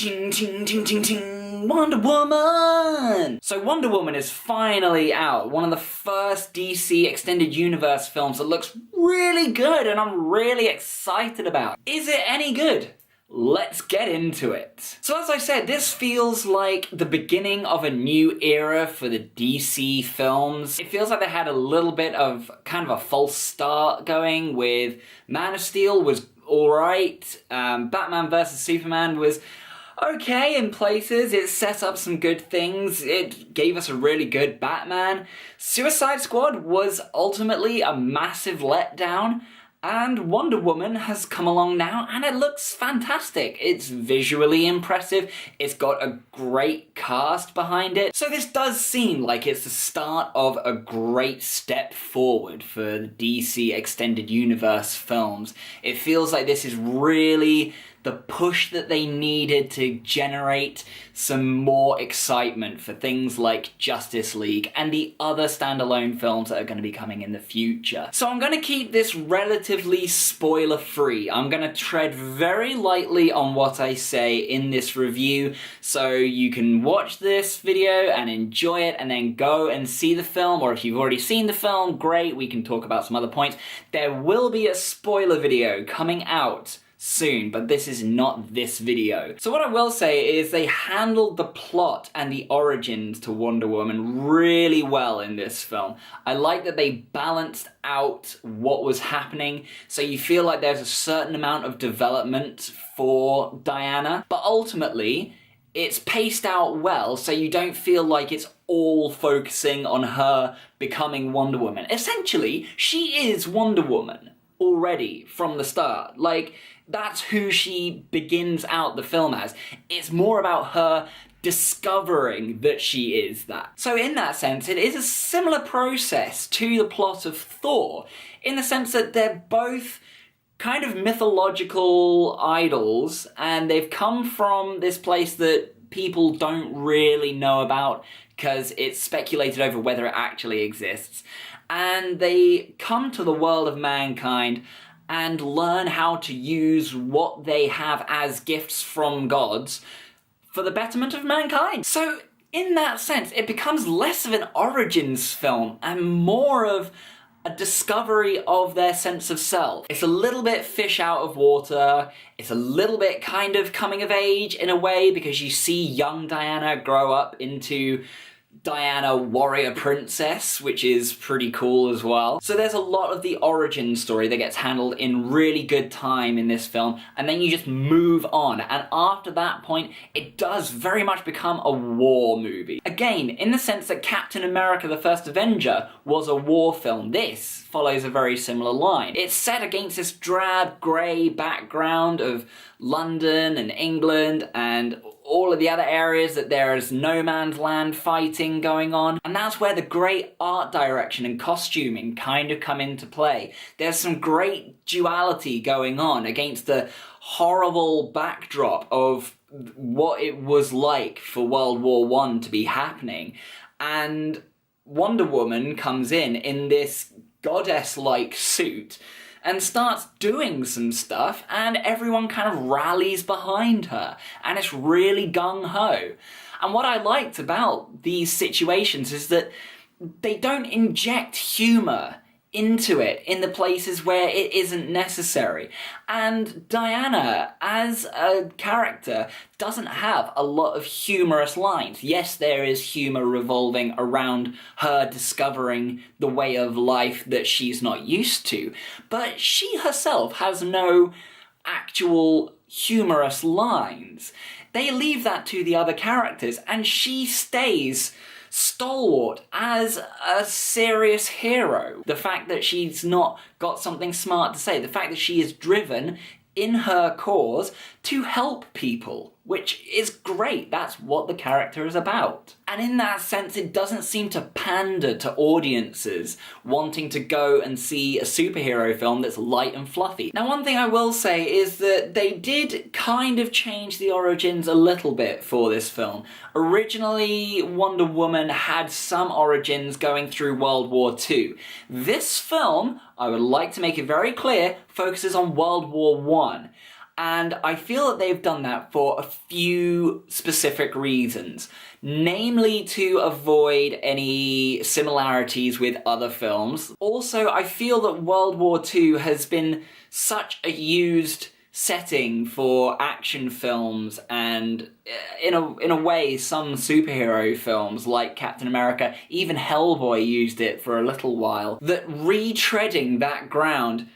Ting, ting, ting, ting, ting. Wonder Woman! So Wonder Woman is finally out. One of the first DC Extended Universe films that looks really good and I'm really excited about. Is it any good? Let's get into it. So as I said, this feels like the beginning of a new era for the DC films. It feels like they had a little bit of kind of a false start going with Man of Steel was alright, Batman vs Superman was okay in places, it set up some good things, it gave us a really good Batman. Suicide Squad was ultimately a massive letdown, and Wonder Woman has come along now and it looks fantastic. It's visually impressive, it's got a great cast behind it. So this does seem like it's the start of a great step forward for the DC Extended Universe films. It feels like this is really the push that they needed to generate some more excitement for things like Justice League and the other standalone films that are going to be coming in the future. So I'm going to keep this relatively spoiler-free. I'm going to tread very lightly on what I say in this review, so you can watch this video and enjoy it and then go and see the film, or if you've already seen the film, great, we can talk about some other points. There will be a spoiler video coming out soon, but this is not this video. So what I will say is they handled the plot and the origins to Wonder Woman really well in this film. I like that they balanced out what was happening, so you feel like there's a certain amount of development for Diana, but ultimately it's paced out well, so you don't feel like it's all focusing on her becoming Wonder Woman. Essentially, she is Wonder Woman already from the start. Like, that's who she begins out the film as. It's more about her discovering that she is that. So in that sense, it is a similar process to the plot of Thor, in the sense that they're both kind of mythological idols, and they've come from this place that people don't really know about because it's speculated over whether it actually exists. And they come to the world of mankind and learn how to use what they have as gifts from gods for the betterment of mankind. So in that sense, it becomes less of an origins film and more of a discovery of their sense of self. It's a little bit fish out of water, it's a little bit kind of coming of age in a way, because you see young Diana grow up into Diana Warrior Princess, which is pretty cool as well. So there's a lot of the origin story that gets handled in really good time in this film, and then you just move on, and after that point it does very much become a war movie. Again, in the sense that Captain America the First Avenger was a war film, this follows a very similar line. It's set against this drab grey background of London and England and all of the other areas that there is no man's land fighting going on, and that's where the great art direction and costuming kind of come into play. There's some great duality going on against the horrible backdrop of what it was like for World War I to be happening, and Wonder Woman comes in this goddess-like suit and starts doing some stuff, and everyone kind of rallies behind her, and it's really gung-ho. And what I liked about these situations is that they don't inject humour into it in the places where it isn't necessary. And Diana, as a character, doesn't have a lot of humorous lines. Yes, there is humour revolving around her discovering the way of life that she's not used to, but she herself has no actual humorous lines. They leave that to the other characters, and she stays stalwart as a serious hero. The fact that she's not got something smart to say, the fact that she is driven in her cause to help people, which is great. That's what the character is about. And in that sense, it doesn't seem to pander to audiences wanting to go and see a superhero film that's light and fluffy. Now, one thing I will say is that they did kind of change the origins a little bit for this film. Originally, Wonder Woman had some origins going through World War II. This film, I would like to make it very clear, focuses on World War I. And I feel that they've done that for a few specific reasons. Namely, to avoid any similarities with other films. Also, I feel that World War II has been such a used setting for action films, and in a way some superhero films like Captain America, even Hellboy used it for a little while, that retreading that ground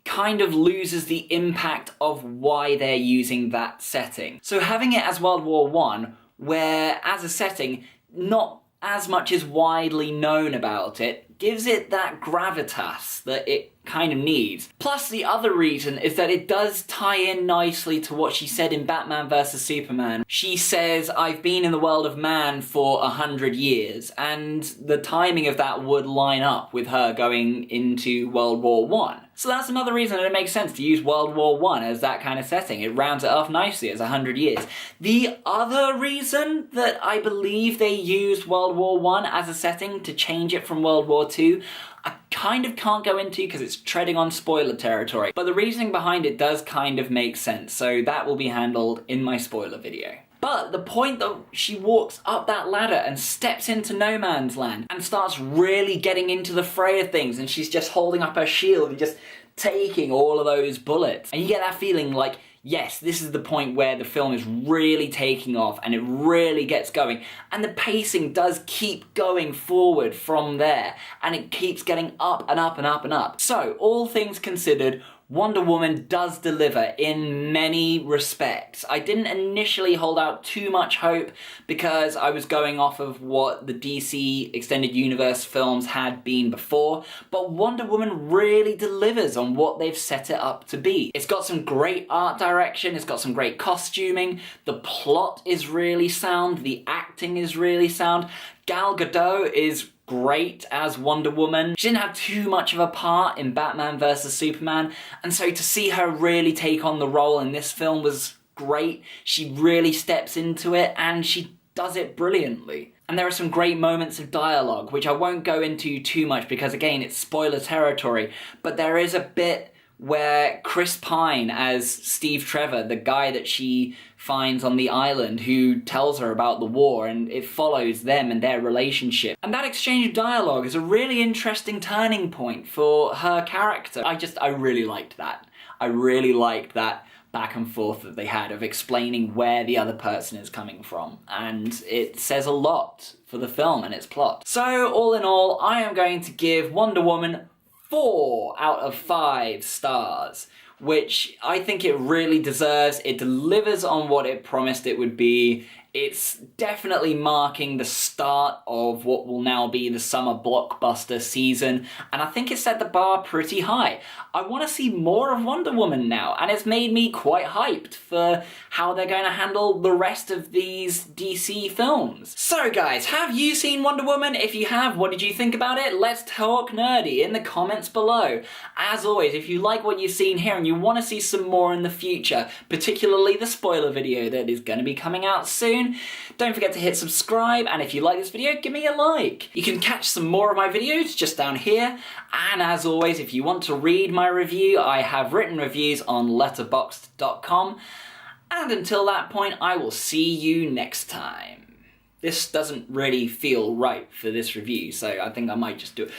kind of loses the impact of why they're using that setting. So having it as World War I, where as a setting not as much is widely known about it, gives it that gravitas that it kind of needs. Plus, the other reason is that it does tie in nicely to what she said in Batman vs Superman. She says, "I've been in the world of man for 100 years, and the timing of that would line up with her going into World War I. So that's another reason that it makes sense to use World War I as that kind of setting. It rounds it off nicely as 100 years. The other reason that I believe they used World War I as a setting to change it from World War II, I kind of can't go into because it's treading on spoiler territory, but the reasoning behind it does kind of make sense, so that will be handled in my spoiler video. But the point that she walks up that ladder and steps into no man's land and starts really getting into the fray of things, and she's just holding up her shield and just taking all of those bullets. And you get that feeling like, yes, this is the point where the film is really taking off and it really gets going. And the pacing does keep going forward from there, and it keeps getting up and up and up and up. So, all things considered, Wonder Woman does deliver in many respects. I didn't initially hold out too much hope because I was going off of what the DC Extended Universe films had been before, but Wonder Woman really delivers on what they've set it up to be. It's got some great art direction, it's got some great costuming, the plot is really sound, the acting is really sound. Gal Gadot is great as Wonder Woman. She didn't have too much of a part in Batman vs Superman, and so to see her really take on the role in this film was great. She really steps into it, and she does it brilliantly. And there are some great moments of dialogue, which I won't go into too much because, again, it's spoiler territory, but there is a bit where Chris Pine as Steve Trevor, the guy that she finds on the island who tells her about the war, and it follows them and their relationship. And that exchange of dialogue is a really interesting turning point for her character. I really liked that. I really liked that back and forth that they had of explaining where the other person is coming from. And it says a lot for the film and its plot. So, all in all, I am going to give Wonder Woman 4 out of 5 stars, which I think it really deserves. It delivers on what it promised it would be. It's definitely marking the start of what will now be the summer blockbuster season, and I think it set the bar pretty high. I want to see more of Wonder Woman now, and it's made me quite hyped for how they're going to handle the rest of these DC films. So guys, have you seen Wonder Woman? If you have, what did you think about it? Let's talk nerdy in the comments below. As always, if you like what you've seen here and you want to see some more in the future, particularly the spoiler video that is going to be coming out soon, don't forget to hit subscribe, and if you like this video, give me a like. You can catch some more of my videos just down here, and as always, if you want to read my review, I have written reviews on letterboxd.com, and until that point, I will see you next time. This doesn't really feel right for this review, so I think I might just do it.